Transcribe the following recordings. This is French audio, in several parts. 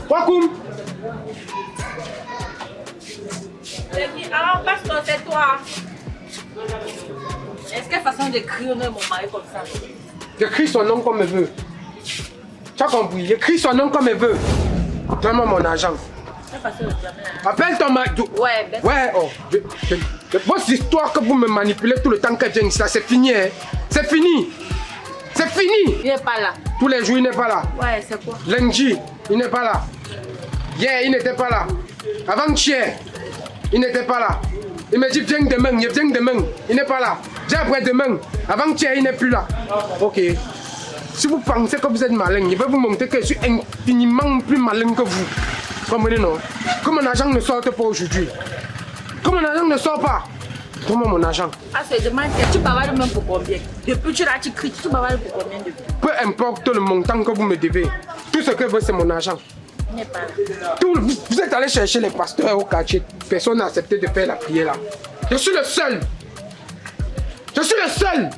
Wakoum. Alors, pasteur, c'est toi. Est-ce qu'elle façon de crier mon mari comme ça? Je crie son nom comme elle veut. Tu as compris? Je crie son nom comme elle veut. Donne-moi mon argent. Appelle ton mari. Ouais, ben. Ouais, oh. Votre histoire que vous me manipulez tout le temps qu'elle vient ici, c'est fini, hein? C'est fini. C'est fini. Il n'est pas là. Tous les jours, il n'est pas là. Ouais, c'est quoi? Lundi, il n'est pas là. Hier, il n'était pas là. Avant-hier, il n'était pas là. Il me dit viens demain, il vient demain. Il n'est pas là. J'ai après-demain. Avant-hier, il n'est plus là. Ok. Si vous pensez que vous êtes malin, je vais vous montrer que je suis infiniment plus malin que vous. Comprenez, non? Que mon argent ne sorte pas aujourd'hui. Que mon argent ne sort pas. Donne-moi mon argent. Ah, c'est demain, tu bavardes même pour combien? Depuis tu l'as, tu cries, tu bavardes pour combien depuis? Peu importe le montant que vous me devez. Tout ce que je veux, c'est mon argent. Il n'est pas là. Vous êtes allé chercher les pasteurs au quartier. Personne n'a accepté de faire la prière là. Je suis le seul. Je suis le seul.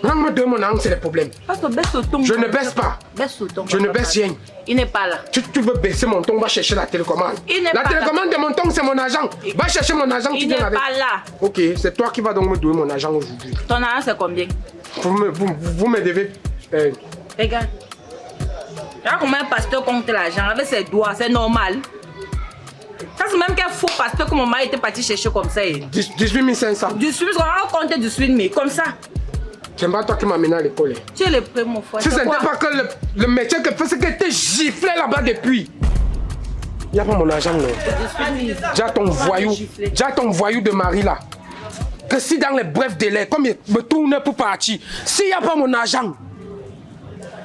Maintenant, de mon argent, c'est le problème. Pasteur, baisse le ton. Je ne baisse pas. Baisse le ton. Je ne baisse rien. Il n'est pas là. Tu veux baisser mon ton, va chercher la télécommande. La télécommande de mon ton, c'est mon argent. Va chercher mon argent, tu viens avec. Il n'est pas là. Ok, c'est toi qui vas donc me donner mon argent aujourd'hui. Ton argent, c'est combien? Vous me devez. Regarde. Regarde comment un pasteur compte l'argent avec ses doigts, c'est normal. Ça, c'est même qu'un faux pasteur que mon mari était parti chercher comme ça. 18 500. 18 000, on va compter 18 000, comme ça. C'est pas toi qui m'as amené à l'école. Tu es le prêt, mon frère. Si ce n'était pas que le métier que fait, c'est que tu giflé là-bas depuis. Il n'y a pas mon argent, non. Déjà ton voyou de mari là. Que si dans les brefs délais, comme il me tourne pour partir, s'il n'y a pas mon argent,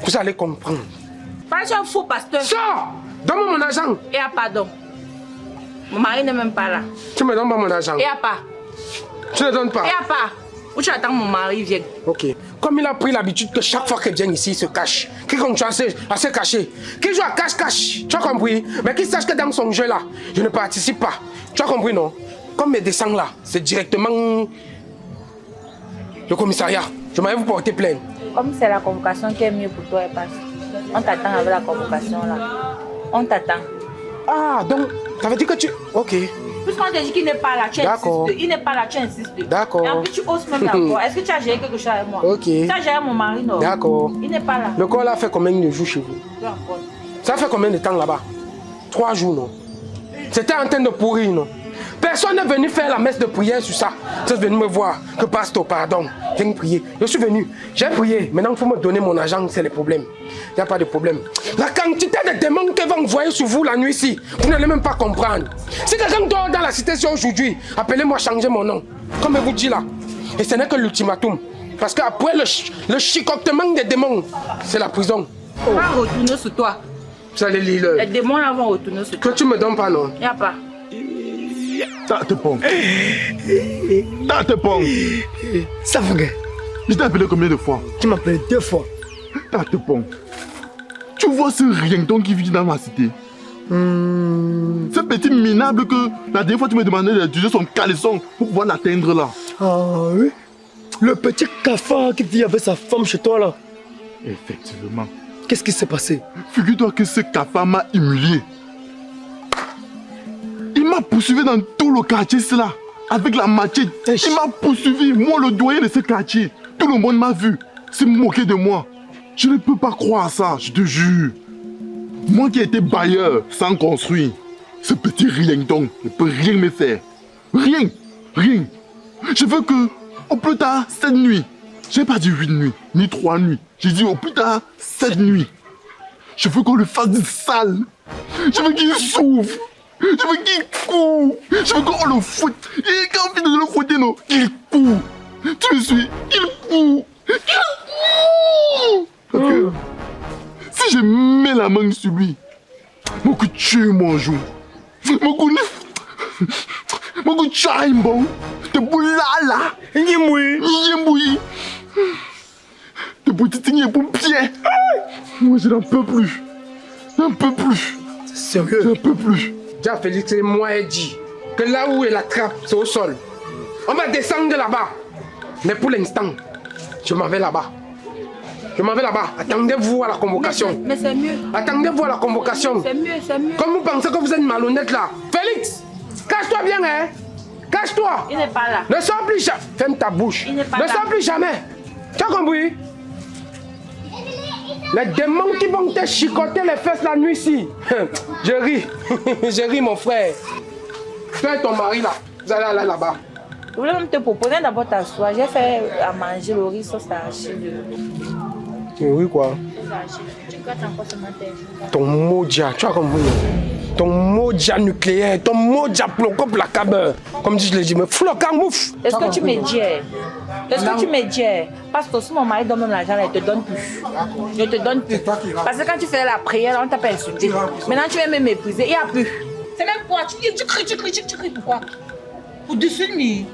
vous allez comprendre. Pas un faux pasteur. Sors! Donne-moi mon argent. Il n'y a pas donc. Mon mari n'est même pas là. Tu me donnes pas mon argent. Il n'y a pas. Tu ne donnes pas. Il n'y a pas. Où tu attends mon mari vienne. Ok. Comme il a pris l'habitude que chaque fois qu'il vient ici, il se cache. Qu'il continue à se cacher. Qu'il joue à cache-cache. Tu as compris? Mais qu'il sache que dans son jeu là, je ne participe pas. Tu as compris, non? Comme il descend là, c'est directement le commissariat. Je m'avais vous porter plainte. Comme c'est la convocation qui est mieux pour toi, et passe. On t'attend avec la convocation là. On t'attend. Ah, donc, ça veut dire que tu... Ok. Puisqu'on te dit qu'il n'est pas là, tu insistes. Il n'est pas là, tu insistes. D'accord. Et en plus, tu oses même d'accord. Est-ce que tu as géré quelque chose avec moi? Ok. Tu as géré mon mari, non? D'accord. Il n'est pas là. Le corps là fait combien de jours chez vous? Peu importe. Ça fait combien de temps là-bas? 3 jours, non? C'était en train de pourrir, non? Personne n'est venu faire la messe de prière sur ça. Tu es venu me voir. Que pasteur, pardon, viens prier. Je suis venu, j'ai prié. Maintenant, il faut me donner mon argent, c'est le problème. Il n'y a pas de problème. La quantité de démons qu'ils vont envoyer sur vous la nuit ici, vous n'allez même pas comprendre. Si quelqu'un dort dans la cité aujourd'hui, appelez-moi changer mon nom. Comme je vous dis là. Et ce n'est que l'ultimatum. Parce qu'après le chicotement des démons, c'est la prison. On va retourner sur toi. Vous allez lire. Les démons là vont retourner sur toi. Que tu me donnes pas, non? Il n'y a pas. Ça te pong. Ça te pong. Ça fait. Je t'ai appelé combien de fois? Tu m'as appelé 2 fois. Ça te pong. Tu vois ce rien-ton qui vit dans ma cité? Ce petit minable que la dernière fois tu me demandais d'utiliser son caleçon pour pouvoir l'atteindre là. Ah oui. Le petit cafard qui vit avec sa femme chez toi là. Effectivement. Qu'est-ce qui s'est passé? Figure-toi que ce cafard m'a humilié. Il m'a poursuivi dans tout le quartier, cela, avec la machette. Il m'a poursuivi, moi le doyen de ce quartier. Tout le monde m'a vu, s'est moqué de moi. Je ne peux pas croire ça, je te jure. Moi qui étais bailleur, sans construire, ce petit rienton ne peut rien me faire. Rien, rien. Je veux que, au plus tard, 7 nuits. Je n'ai pas dit 8 nuits, ni 3 nuits. J'ai dit au plus tard, 7 nuits. Je veux qu'on le fasse du sale. Je veux qu'il souffre. Je veux qu'il court. Je veux qu'on le foute. Et quand on finit de le fouetter, non, qu'il court. Tu me suis? Qu'il court. Qu'il court. Parce que si je mets la main sur lui, moi que tu es mon jour. Moi que tu as un bon. Te boulala. Yemboui. Te boutitini et pompier. Moi je n'en peux plus. J'en peux plus. Sérieux? J'en peux plus. Déjà Félix et moi ai dit que là où est la trappe, c'est au sol. On va descendre là-bas. Mais pour l'instant, je m'en vais là-bas. Je m'en vais là-bas. Attendez-vous à la convocation. Mais c'est mieux. Attendez-vous à la convocation. C'est mieux, c'est mieux. Comme vous pensez que vous êtes malhonnête là. Félix, cache-toi bien, hein. Cache-toi. Il n'est pas là. Ne sors plus jamais. Ferme ta bouche. Il n'est pas ne là. sors plus jamais. Tu as compris? Les démons qui vont te chicoter les fesses la nuit ici. Je ris. Je ris, mon frère. Toi et ton mari là, vous allez aller là-bas. Je voulais même te proposer d'abord t'asseoir. J'ai fait à manger le riz sauce arachide. Oui, quoi. Tu grattes encore ce matin. Ton modia, tu as compris? Ton modia nucléaire, ton modia ploco placable. Comme je l'ai dit, mais flocan mouf. Est-ce que tu me dis? Est-ce que tu me dis? Parce que si mon mari donne même l'argent, il ne te donne plus. Je ne te donne plus. Parce que quand tu fais la prière, on t'a pas insulté. Maintenant, tu viens me mépriser. Il n'y a plus. C'est même quoi? Tu cries. Pourquoi? Au-dessus de lui.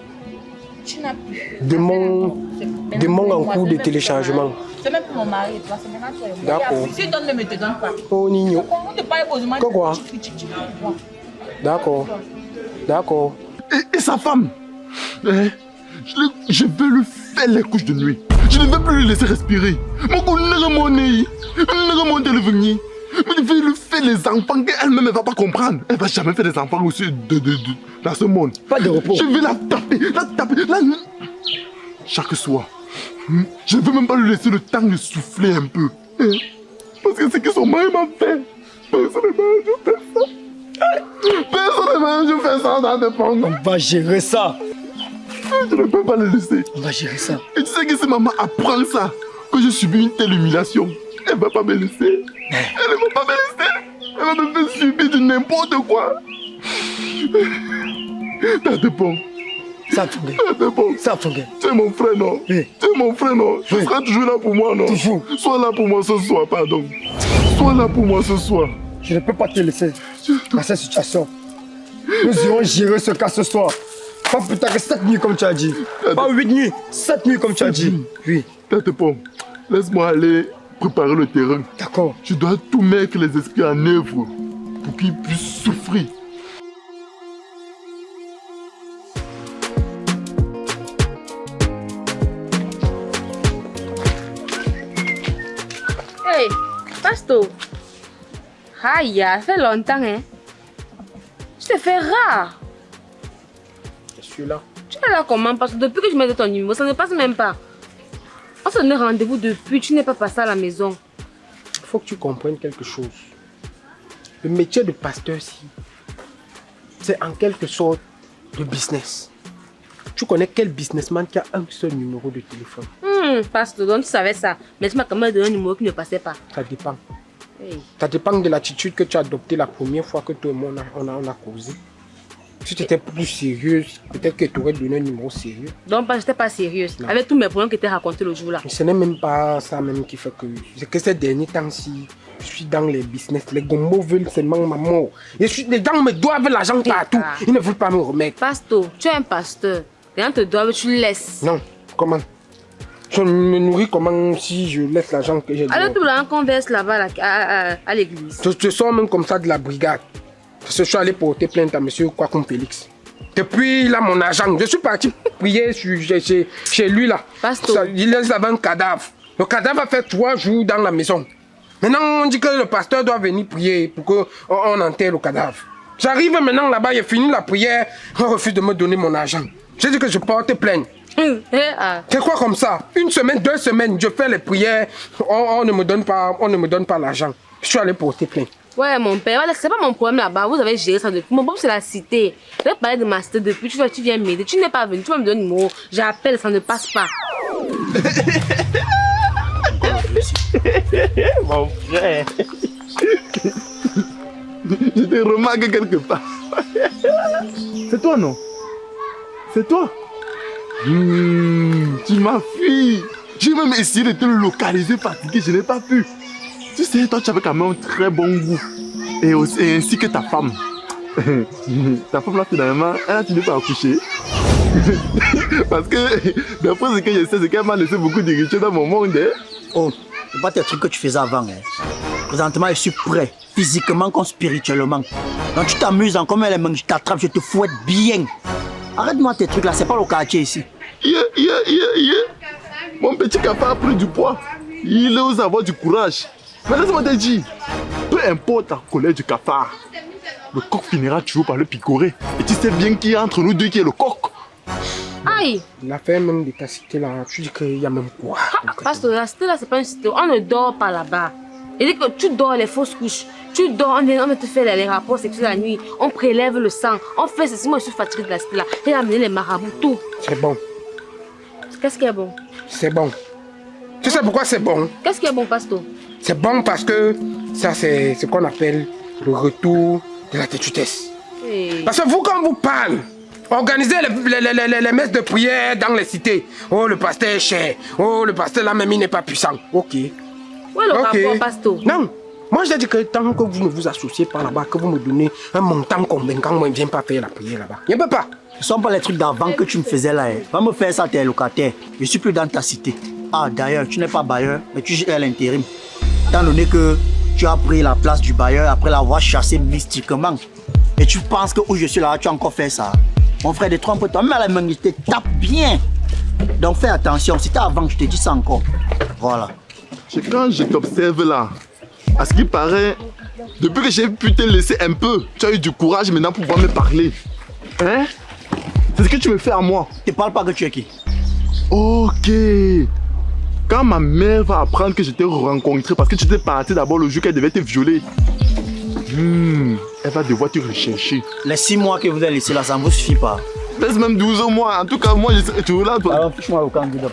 Tu n'as plus. Démon en cours de téléchargement. C'est même pour mon mari. C'est maintenant toi et moi. D'accord. Si il donne, ne me te donne pas. Oh, Nino. On te parle posément. Quoi? D'accord. D'accord. Et sa femme je vais lui faire les couches de nuit. Je ne vais plus lui laisser respirer. Mon coup ne remonte le venir. Mais je vais lui faire les enfants qu'elle-même ne va pas comprendre. Elle ne va jamais faire des enfants aussi dans ce monde. Pas de repos. Je vais la taper. Chaque soir. Je ne veux même pas lui laisser le temps de souffler un peu. Parce que c'est que son mari m'a fait. Personnellement, je fais ça. Personnellement, je fais ça dans des ponts. On va gérer ça. Je ne peux pas le laisser. On va gérer ça. Et tu sais que si maman apprend ça, que je subis une telle humiliation, elle ne va pas me laisser. Elle ne va pas me laisser. Elle va me faire subir de n'importe quoi. T'as de bon. Ça Fungé. T'as de bon. Ça Fungé. Tu es mon frère, non? Oui. Tu es mon frère, non? Tu Oui. seras toujours là pour moi, non? Toujours. Sois là pour moi ce soir, pardon. Sois là pour moi ce soir. Je ne peux pas te laisser dans cette situation. Nous irons gérer ce cas ce soir. Pas plus tard que 7 nuits comme tu as dit. Pas 8 nuits, 7 nuits comme tu as dit. Oui. T'as de bon. Laisse-moi aller préparer le terrain. D'accord. Je dois tout mettre les esprits en œuvre pour qu'ils puissent souffrir. Hey, Pasto. Aïe, ça fait longtemps, hein. Tu te fais rare. Je suis là. Tu es là comment? Parce que depuis que je mets ton numéro, ça ne passe même pas. On se donne rendez-vous depuis, tu n'es pas passé à la maison. Il faut que tu comprennes quelque chose. Le métier de pasteur, c'est en quelque sorte de business. Tu connais quel businessman qui a un seul numéro de téléphone? Pasto, donc tu savais ça. Mais tu m'as quand même donné un numéro qui ne passait pas. Ça dépend. Hey. Ça dépend de l'attitude que tu as adoptée la première fois que toi et moi on a causé. Si tu étais plus sérieuse, peut-être que tu aurais donné un numéro sérieux. Donc, je n'étais pas sérieuse. Non. Avec tous mes problèmes que tu as racontés le jour-là. Ce n'est même pas ça même qui fait que... C'est que ces derniers temps-ci, je suis dans les business. Les gombos veulent seulement ma mort. Les gens me doivent l'argent partout. Ils ne veulent pas me remettre. Pasto, tu es un pasteur. Les gens te doivent, tu laisses. Non, comment? Je me nourris comment si je laisse l'argent que j'ai. Alors, tout l'argent qu'on verse là-bas à l'église. Je sors même comme ça de la brigade. Parce que je suis allé porter plainte à monsieur Kwakum Félix. Depuis là, mon agent, je suis parti prier chez lui là. Pasto. Il avait un cadavre. Le cadavre a fait 3 jours dans la maison. Maintenant, on dit que le pasteur doit venir prier pour qu'on enterre le cadavre. J'arrive maintenant là-bas, j'ai fini la prière, on refuse de me donner mon argent. J'ai dit que je porte plainte. C'est quoi comme ça? 1 semaine, 2 semaines, je fais les prières, on ne me donne pas l'argent. Je suis allé porter plainte. Ouais, mon père, c'est pas mon problème là-bas. Vous avez géré ça depuis. Mon problème, c'est la cité. Je vais parler de ma cité depuis. Tu viens m'aider. Tu n'es pas venu. Tu vas me donner un numéro. J'appelle, ça ne passe pas. Mon frère. Je te remarque quelque part. C'est toi, non? C'est toi? Tu m'as fui. J'ai même essayé de te localiser fatigué. Je n'ai pas pu. Tu sais, toi, tu avais quand même un très bon goût. Et ainsi que ta femme. Ta femme, là, finalement, elle a fini par accoucher. Parce que, d'après ce que je sais, c'est qu'elle m'a laissé beaucoup d'héritiers dans mon monde. Hein. Oh, c'est pas tes trucs que tu faisais avant. Hein. Présentement, je suis prêt, physiquement comme spirituellement. Donc, tu t'amuses en comme elle je t'attrape, je te fouette bien. Arrête-moi tes trucs là, c'est pas le quartier ici. Mon petit café a pris du poids. Il ose avoir du courage. Mais laisse-moi te dire, peu importe la colère du cafard, le coq finira toujours par le picorer. Et tu sais bien qui est entre nous deux qui est le coq. Aïe! L'affaire même de ta cité là, tu dis qu'il y a même quoi? Pasteur, la cité là, c'est pas une cité. On ne dort pas là-bas. Il dit que tu dors les fausses couches. Tu dors, on va te faire les rapports sexuels la nuit. On prélève le sang. On fait ceci. Moi, je suis fatiguée de la cité là. Il a amené les marabouts, tout. C'est bon, Qu'est-ce qui est bon? c'est bon. Tu sais pourquoi c'est bon? Qu'est-ce qui est bon, pasteur? C'est bon parce que ça, c'est ce qu'on appelle le retour de la têtutesse. Hey. Parce que vous, quand vous parlez, organisez les messes de prière dans les cités. Oh, le pasteur est cher. Oh, le pasteur là, même il n'est pas puissant. Ok. Où est le rapport, pasteur? Non. Moi, je dis que tant que vous ne vous associez pas là-bas, que vous me donnez un montant convaincant, moi, je ne viens pas faire la prière là-bas. Je ne peux pas. Ce ne sont pas les trucs d'avant que tu me faisais là. Hein. Va me faire ça, t'es locataire. Je ne suis plus dans ta cité. Ah, d'ailleurs, tu n'es pas bailleur, mais tu gères l'intérim. Étant donné que tu as pris la place du bailleur après l'avoir chassé mystiquement. Et tu penses que où je suis là, tu as encore fait ça. Mon frère, détrompe-toi. Mais à la main, je te tape bien. Donc fais attention. C'était avant que je te dise ça encore. Voilà. Quand je t'observe là, à ce qui paraît, depuis que j'ai pu te laisser un peu, tu as eu du courage maintenant pour pouvoir me parler. Hein? C'est ce que tu me fais à moi. Ne te parle pas que tu es qui? Ok. Quand ma mère va apprendre que je t'ai rencontré parce que tu étais parti d'abord le jour qu'elle devait te violer, elle va devoir te rechercher. Les 6 mois que vous avez laissés là, ça ne vous suffit pas. Laisse même 12 mois. En tout cas, moi, je serai toujours là. Alors, fiche-moi au camp, Guido.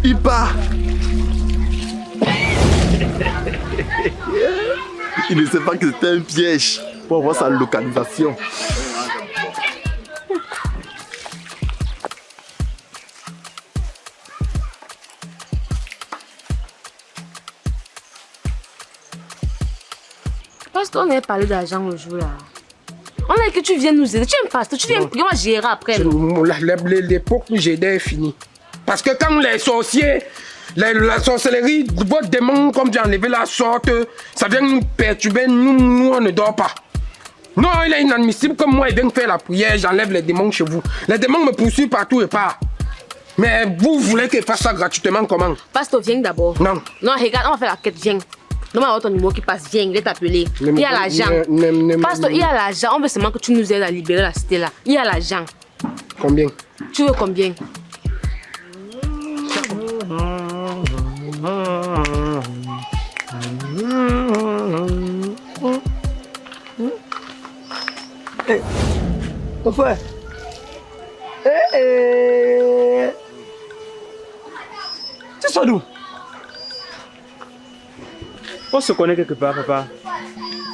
Il part. Il ne sait pas que c'était un piège pour avoir sa localisation. Pasteur, on avait parlé d'argent le jour là. On a dit que tu viens nous aider. Tu es un pasteur, tu viens prier, moi j'irai après. L'époque où j'aidais est finie. Parce que quand les sorciers, la sorcellerie, votre démon, comme j'ai enlevé la sorte, ça vient nous perturber, nous on ne dort pas. Non, il est inadmissible comme moi, il vient faire la prière, j'enlève les démons chez vous. Les démons me poursuivent partout et part. Mais vous voulez qu'il fasse ça gratuitement comment? Pasteur, viens d'abord. Non. Non, regarde, on va faire la quête, viens. Non, mais ton numéro qui passe, viens, il est appelé. Il y a l'argent. Pasteur, il y a l'argent. On veut seulement que tu nous aides à libérer la cité là. Il y a l'argent. Combien? Tu veux combien? Mon frère. Tu sors d'où? On se connaît quelque part, papa.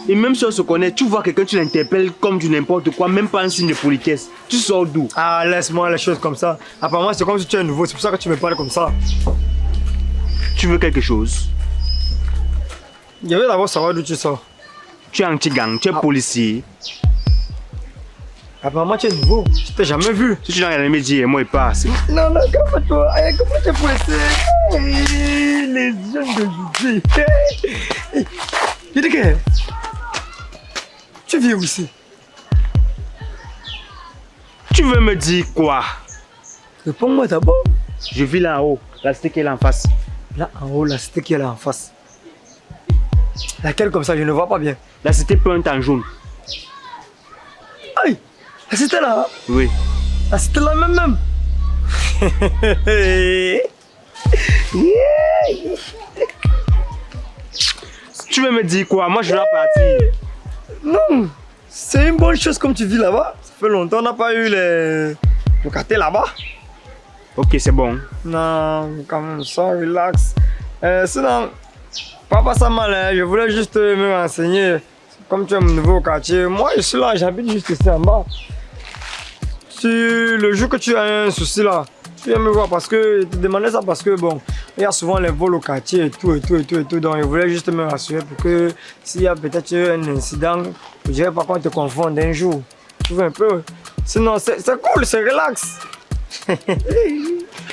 Et même si on se connaît, tu vois quelqu'un, tu l'interpelles comme du n'importe quoi, même pas un signe de politesse. Tu sors d'où? Ah, laisse-moi les choses comme ça. Apparemment, c'est comme si tu es nouveau, c'est pour ça que tu me parles comme ça. Tu veux quelque chose? Je veux d'abord savoir d'où tu sors. Tu es anti-gang, tu es policier. Apparemment, tu es nouveau. Je t'ai jamais vu. Si tu n'as rien à me dire, moi il passe. Non, non, calme-toi. Comment tu es pressé? Les jeunes d'aujourd'hui. Je dis que tu vis aussi. Tu veux me dire quoi? Réponds-moi d'abord. Je vis là en haut, la cité qui est là en face. Là en haut, la cité qui est là en face. Laquelle comme ça, je ne vois pas bien. La cité peinte en jaune. Aïe, la cité là. Oui. La cité là même. Tu veux me dire quoi? Moi je dois partir. Non, c'est une bonne chose comme tu vis là-bas. Ça fait longtemps qu'on n'a pas eu les locataires là-bas. Ok, c'est bon. Non, quand même, ça, relax. Sinon, pas ça mal, hein. Je voulais juste me renseigner. Comme tu es mon nouveau quartier, moi je suis là, j'habite juste ici en bas. Si le jour que tu as un souci là, tu viens me voir parce que je te demandais ça parce que bon, il y a souvent les vols au quartier et tout. Donc je voulais juste me rassurer pour que s'il y a peut-être un incident, je dirais pas qu'on te confonde un jour. Tu vois un peu. Sinon, c'est cool, c'est relax.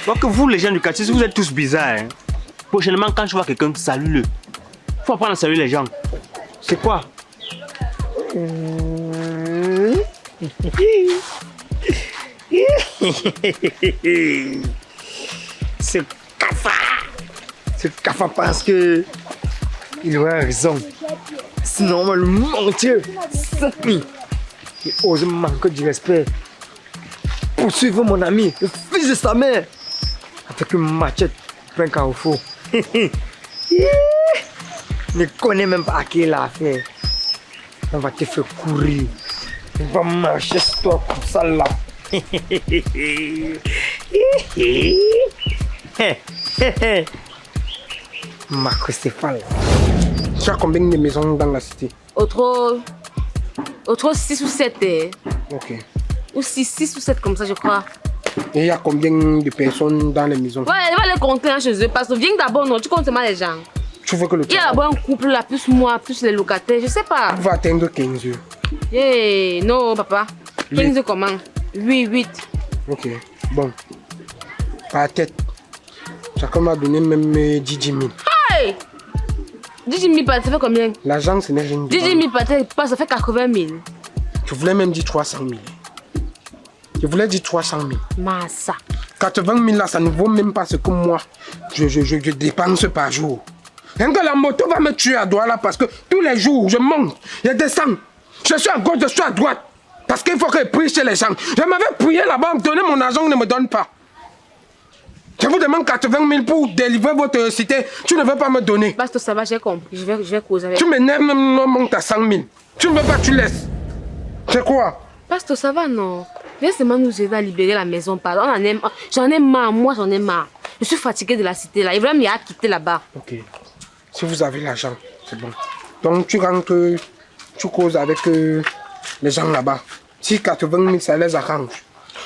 Donc vous les gens du quartier, vous êtes tous bizarres. Hein? Prochainement quand tu vois quelqu'un, salue-le. Faut apprendre à saluer les gens. C'est quoi? C'est cafard. Ce cafard pense que il aurait raison. Sinon, on va le mentir. 5 000. Il ose manquer du respect. Poursuivre mon ami, le fils de sa mère, avec une machette plein carrefour. Ne connais même pas à qui il a affaire. On va te faire courir. On va marcher sur toi comme ça là. Marco Stéphane. Tu as combien de maisons dans la cité? Autre 6 ou 7. Ok. Ou 6 ou 7 comme ça, je crois. Et il y a combien de personnes dans les maisons? Ouais, elle va les compter hein, chez eux. Parce que viens d'abord, non, tu comptes seulement les gens. Tu veux que le Il y a d'abord un couple là, plus moi, plus les locataires, je sais pas. va atteindre 15 heures. Hey, non, papa. 15 comment? 8. Ok. Bon. Par tête. Chacun m'a donné même 10 000. Hey! 10 000 par ça fait combien? L'argent, ce n'est rien. 10 000 par ça fait 80 000. Je voulais même dire 300 000. Je voulais dire 300 000. Massa. 80 000 là, ça ne vaut même pas ce que moi, je dépense par jour. Rien que la moto va me tuer à Douala parce que tous les jours, je monte, je descends. Je suis à gauche, je suis à droite. Parce qu'il faut que je prie chez les gens. Je m'avais prié là-bas, donnez mon argent, on ne me donne pas. Je vous demande 80 000 pour délivrer votre cité. Tu ne veux pas me donner. Basta, ça va, j'ai compris. Je vais causer avec. Tu m'énerves, même on monte à 100 000. Tu ne veux pas, tu laisses. C'est quoi? Basta, ça va, non? Viens seulement nous aider à libérer la maison. Pardon. J'en ai marre, moi j'en ai marre. Je suis fatiguée de la cité là. Ibrahim, il a quitté là-bas. Ok. Si vous avez l'argent, c'est bon. Donc tu rentres, tu causes avec les gens là-bas. Si 80 000, ça les arrange.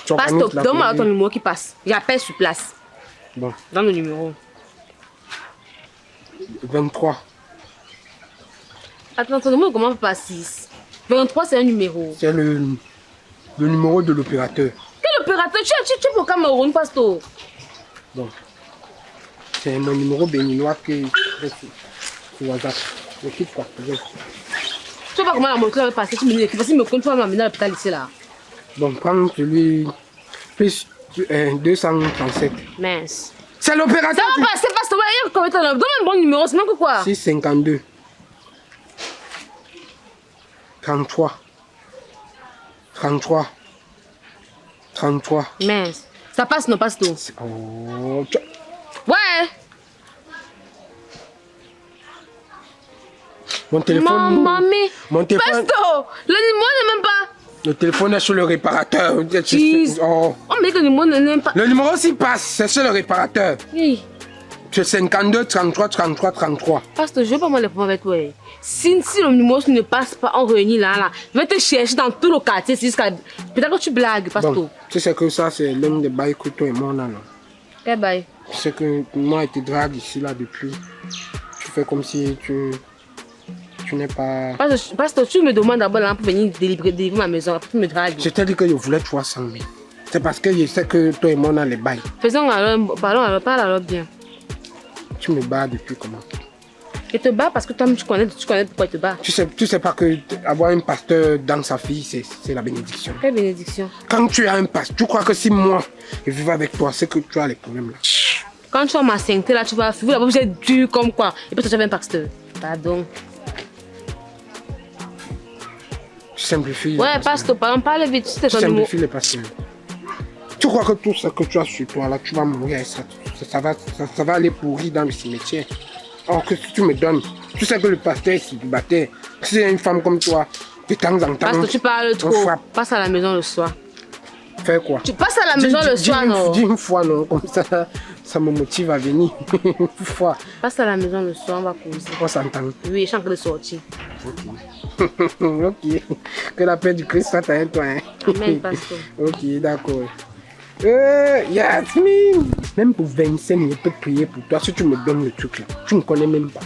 Basta, donne-moi ton numéro qui passe. J'appelle sur place. Bon. Dans le numéro. 23. Attends, ton numéro comment pas 6? 23, c'est un numéro. C'est le numéro de l'opérateur. Quel opérateur? Tu es pour Cameroun, Pasto? Bon. C'est mon numéro béninois que sur WhatsApp. Ne quitte pas. Tu vois pas comment la moto va passer? Tu me dis, vas-y, me compte, tu vas m'amener à l'hôpital ici là. Bon, prends celui plus 237. Mince. C'est l'opérateur. Ça va passer, Pasto. Ouais, donne un bon numéro, c'est même que quoi? 652. 33. 33. 33. Mince. Ça passe, non, Pasto? Oh, Ouais. mon téléphone. Mamie. Mon téléphone. Pasto, le numéro n'est même pas. Le téléphone est sur le réparateur. Jeez. Oh. Oh, mais le numéro n'est même pas. Le numéro aussi passe, c'est sur le réparateur. Oui. C'est 52 33 33 33. Pasto, je veux pas moi les problèmes avec toi. Si le numéro ne passe pas, on réunit là. Je vais te chercher dans tout le quartier jusqu'à. Peut-être que tu blagues, Pasto. Bon, tu sais que ça, c'est l'un des bails que toi et moi on a là. Quel bail? Tu sais que moi je te drague ici là depuis. Tu fais comme si tu n'es pas. Pasto, tu me demandes d'abord là pour venir délivrer ma maison. Après tu me dragues. Je t'ai dit que je voulais 300 000. C'est parce que je sais que toi et moi on a les bails. Faisons alors, parle alors bien. Tu me bats depuis comment? Je te bats parce que toi tu connais pourquoi je te bats. Tu sais pas que avoir un pasteur dans sa fille, c'est la bénédiction. Quelle bénédiction? Quand tu as un pasteur, tu crois que si moi je vivais avec toi, c'est que tu as les problèmes là. Quand tu as ma sainteté là, tu vas vivre là-bas, vous êtes dur comme quoi. Et puis tu as un pasteur. Pardon. Tu simplifies. Ouais, Pasto, parle vite. Tu Tu simplifies les pasteurs. Tu crois que tout ce que tu as sur toi là, tu vas mourir avec ça. Ça va aller pourrir dans le cimetière. Or que si tu me donnes, tu sais que le pasteur est célibataire. Si c'est une femme comme toi, de temps en temps. Pasto, tu parles on trop. frappe. Passe à la maison le soir. Fais quoi? Tu passes à la maison le soir, non? Dis une fois, non? Comme ça me motive à venir. Une fois. Passe à la maison le soir, on va causer. On s'entend. Oui, je suis en train de sortir. Ok. Que la paix du Christ soit avec toi. Hein? Amen, Pasteur. Ok, d'accord. Yasmine! Même pour 25 minutes, je peux prier pour toi si tu me donnes le truc là. Tu ne connais même pas.